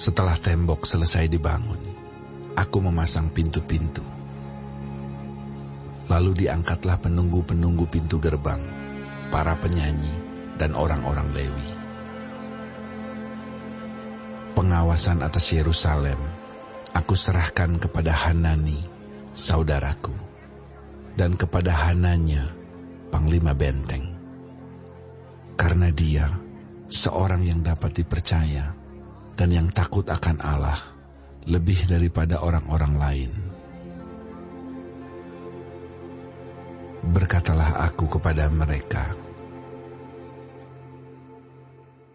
Setelah tembok selesai dibangun, aku memasang pintu-pintu. Lalu diangkatlah penunggu-penunggu pintu gerbang, para penyanyi, dan orang-orang Lewi. Pengawasan atas Yerusalem aku serahkan kepada Hanani, saudaraku, dan kepada Hananya, panglima benteng. Karena dia seorang yang dapat dipercaya dan yang takut akan Allah lebih daripada orang-orang lain. Berkatalah aku kepada mereka,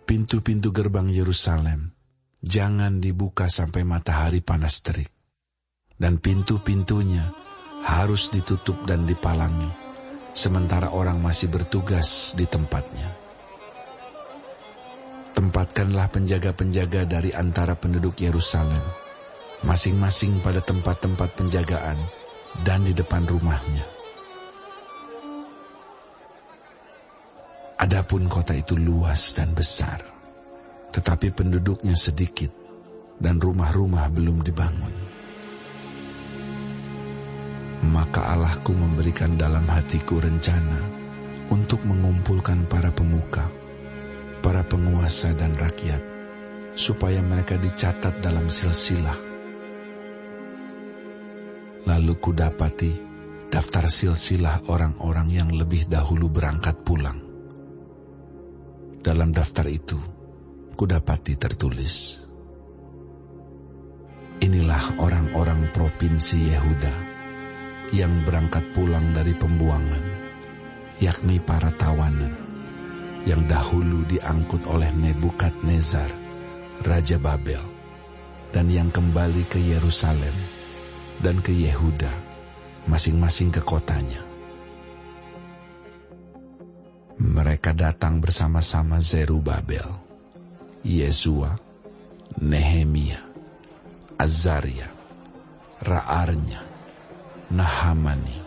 pintu-pintu gerbang Yerusalem jangan dibuka sampai matahari panas terik, dan pintu-pintunya harus ditutup dan dipalangi, sementara orang masih bertugas di tempatnya. Tempatkanlah penjaga-penjaga dari antara penduduk Yerusalem, masing-masing pada tempat-tempat penjagaan dan di depan rumahnya. Adapun kota itu luas dan besar, tetapi penduduknya sedikit dan rumah-rumah belum dibangun. Maka Allahku memberikan dalam hatiku rencana untuk mengumpulkan para pemuka, para penguasa dan rakyat, supaya mereka dicatat dalam silsilah. Lalu kudapati daftar silsilah orang-orang yang lebih dahulu berangkat pulang. Dalam daftar itu, kudapati tertulis, inilah orang-orang provinsi Yehuda yang berangkat pulang dari pembuangan, yakni para tawanan yang dahulu diangkut oleh Nebukadnezar, Raja Babel, dan yang kembali ke Yerusalem dan ke Yehuda, masing-masing ke kotanya. Mereka datang bersama-sama Zerubabel, Yesua, Nehemia, Azaria, Ra'arnya, Nahamani,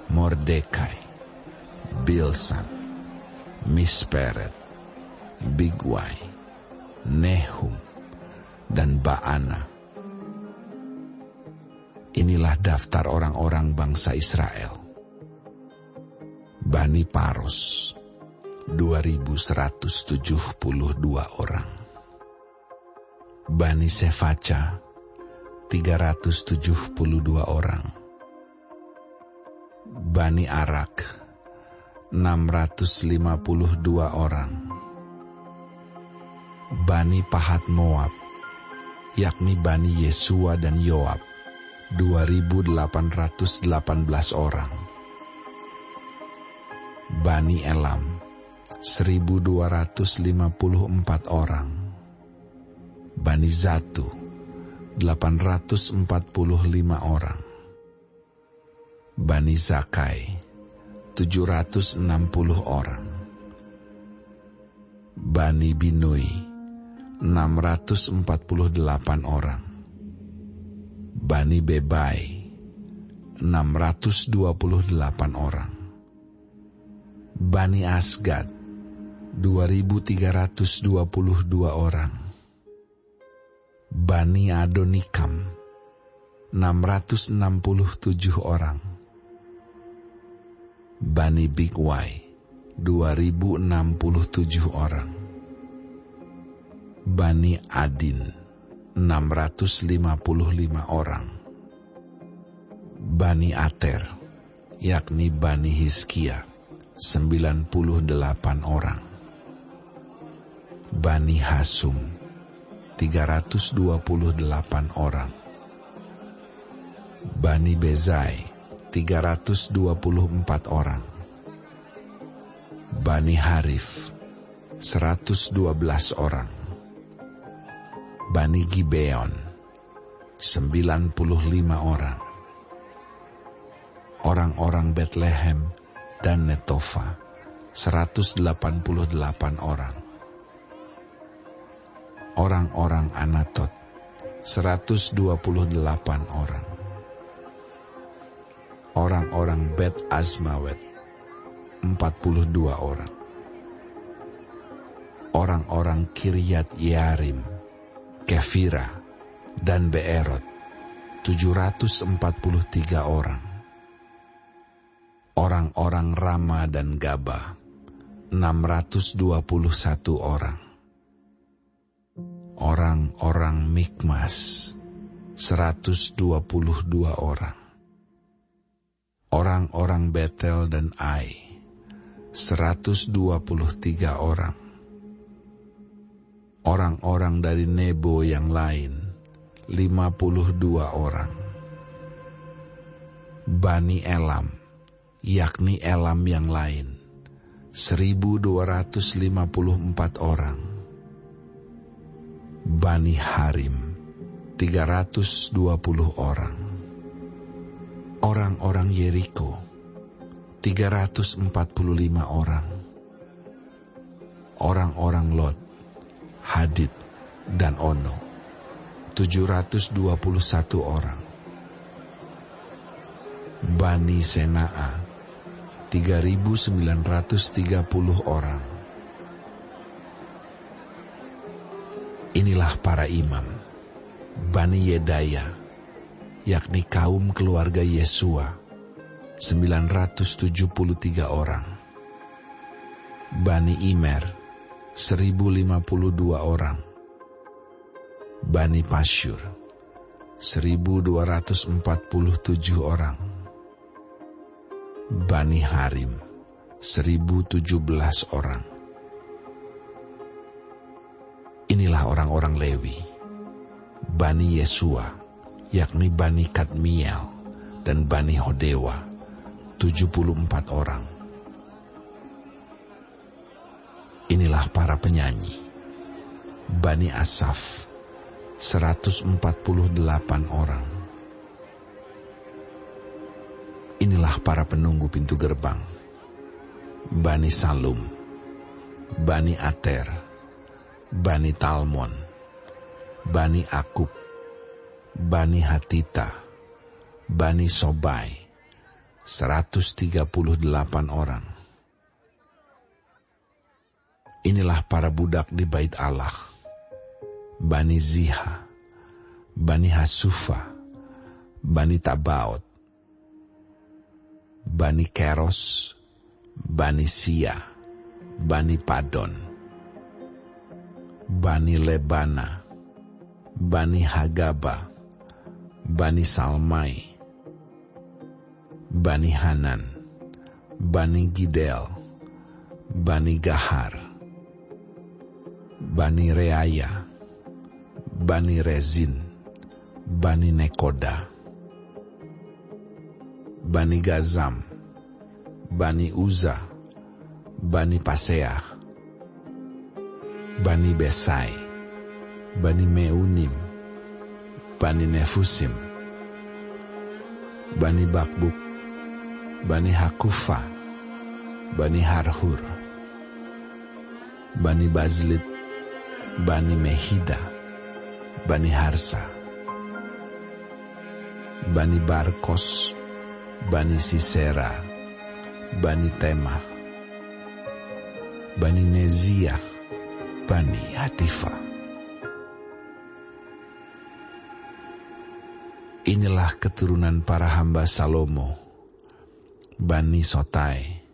Mordekai, Bilsan, Misperet, Bigwai, Nehum, dan Baana. Inilah daftar orang-orang bangsa Israel. Bani Paros, 2.172 orang. Bani Sefaca, 372 orang. Bani Arak, 652 orang. Bani Pahat Moab, yakni Bani Yesua dan Yoab, 2.818 orang. Bani Elam, 1.254 orang. Bani Zatu, 845 orang. Bani Zakai, 760 orang. Bani Binui, 648 orang. Bani Bebai, 628 orang. Bani Asgad, 2.322 orang. Bani Adonikam, 667 orang. Bani Bigwai, 2.067 orang. Bani Adin, 655 orang. Bani Ater, yakni Bani Hizkia, 98 orang. Bani Hasum, 328 orang. Bani Bezai, 324 orang. Bani Harif, 112 orang. Bani Gibeon, 95 orang. Orang-orang Betlehem dan Netofa, 188 orang. Orang-orang Anatot, 128 orang. Orang-orang Bet Azmawet, 42 orang. Orang-orang Kiryat Yearim, Kefira, dan Beerot 743 orang. Orang-orang Rama dan Gaba 621 orang. Orang-orang Mikmas 122 orang. Orang-orang Betel dan Ai 123 orang. Orang-orang dari Nebo yang lain 52 orang. Bani Elam, yakni Elam yang lain 1.254 orang. Bani Harim 320 orang. Orang-orang Yeriko 345 orang. Orang-orang Lot, Hadid, dan Ono 721 orang. Bani Senaa 3.930 orang. Inilah para imam, Bani Yedaya, yakni kaum keluarga Yesua, 973 orang. Bani Imer, 1.052 orang. Bani Pasyur, 1.247 orang. Bani Harim, 1.017 orang. Inilah orang-orang Lewi, Bani Yesua, yakni Bani Kadmiel dan Bani Hodewa, 74 orang. Inilah para penyanyi, Bani Asaf, 148 orang. Inilah para penunggu pintu gerbang, Bani Salum, Bani Ater, Bani Talmon, Bani Akub, Bani Hatita, Bani Sobai, 138 orang. Inilah para budak di bait Allah, Bani Ziha, Bani Hasufa, Bani Tabaot, Bani Keros, Bani Sia, Bani Padon, Bani Lebana, Bani Hagaba, Bani Salmai, Bani Hanan, Bani Gidel, Bani Gahar, Bani Reaya, Bani Rezin, Bani Nekoda, Bani Gazam, Bani Uza, Bani Paseah, Bani Besai, Bani Meunim, Bani Nefusim, Bani Bakbuk, Bani Hakufa, Bani Harhur, Bani Bazlit, Bani Mehida, Bani Harsa, Bani Barkos, Bani Sisera, Bani Temah, Bani Nezia, Bani Hatifa. Inilah keturunan para hamba Salomo, Bani Sotai,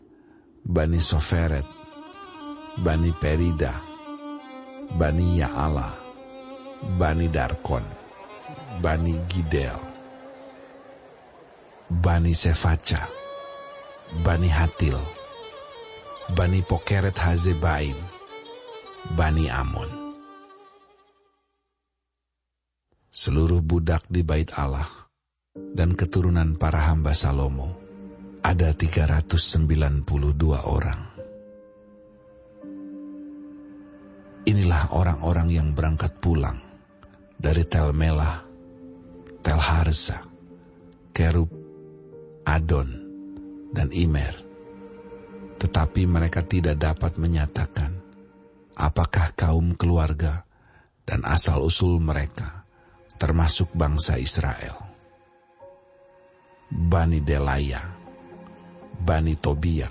Bani Soferet, Bani Perida, Bani Ya'ala, Bani Darkon, Bani Gidel, Bani Sefaca, Bani Hatil, Bani Pokeret Hazebaim, Bani Amon. Seluruh budak di bait Allah dan keturunan para hamba Salomo ada 392 orang. Inilah orang-orang yang berangkat pulang dari Tel Melah, Tel Harsa, Kerub, Adon, dan Imer. Tetapi mereka tidak dapat menyatakan apakah kaum keluarga dan asal-usul mereka termasuk bangsa Israel. Bani Delaya, Bani Tobia,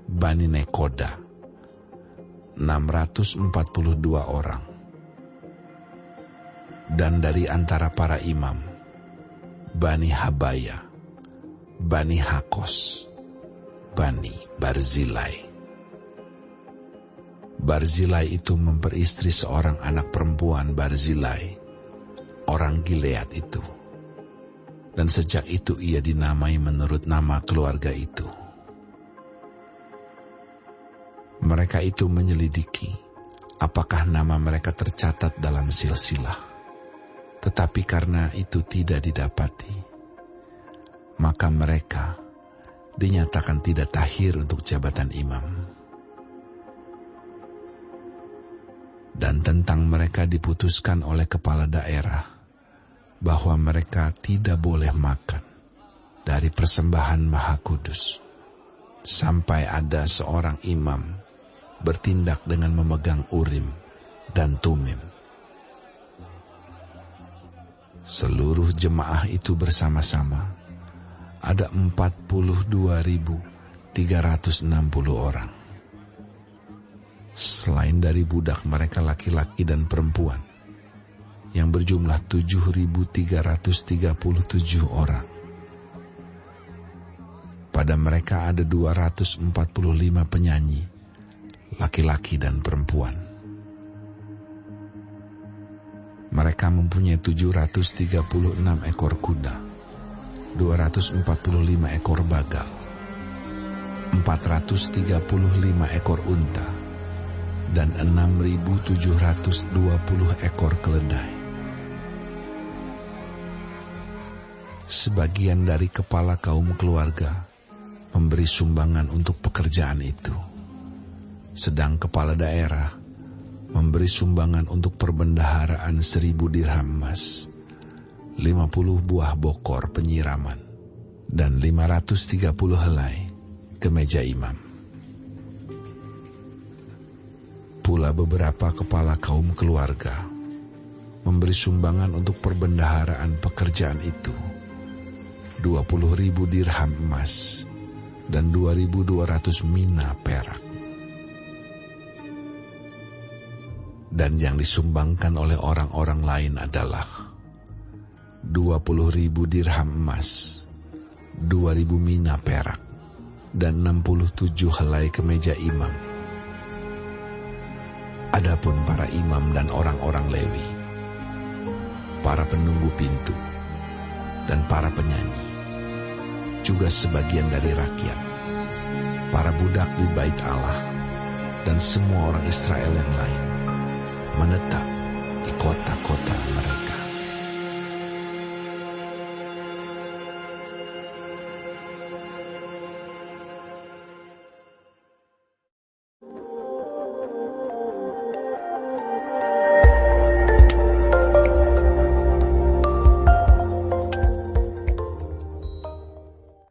Bani Nekoda, 642 orang. Dan dari antara para imam, Bani Habaya, Bani Hakos, Bani Barzilai. Barzilai itu memperistri seorang anak perempuan Barzilai, orang Gilead itu. Dan sejak itu ia dinamai menurut nama keluarga itu. Mereka itu menyelidiki apakah nama mereka tercatat dalam silsilah. Tetapi karena itu tidak didapati, maka mereka dinyatakan tidak tahir untuk jabatan imam. Dan tentang mereka diputuskan oleh kepala daerah bahwa mereka tidak boleh makan dari persembahan Maha Kudus sampai ada seorang imam bertindak dengan memegang Urim dan Tumim. Seluruh jemaah itu bersama-sama ada 42.360 orang. Selain dari budak mereka laki-laki dan perempuan yang berjumlah 7.337 orang. Pada mereka ada 245 penyanyi, laki-laki dan perempuan. Mereka mempunyai 736 ekor kuda, 245 ekor bagal, 435 ekor unta, dan 6.720 ekor keledai. Sebagian dari kepala kaum keluarga memberi sumbangan untuk pekerjaan itu, sedang kepala daerah memberi sumbangan untuk perbendaharaan 1.000 dirham emas, 50 buah bokor penyiraman, dan 530 helai kemeja imam. Pula beberapa kepala kaum keluarga memberi sumbangan untuk perbendaharaan pekerjaan itu, 20.000 dirham emas dan 2.200 mina perak. Dan yang disumbangkan oleh orang-orang lain adalah 20.000 dirham emas, 2.000 mina perak, dan 67 helai kemeja imam. Adapun para imam dan orang-orang Lewi, para penunggu pintu, dan para penyanyi, juga sebagian dari rakyat, para budak di bait Allah, dan semua orang Israel yang lain, menetap di kota-kota mereka.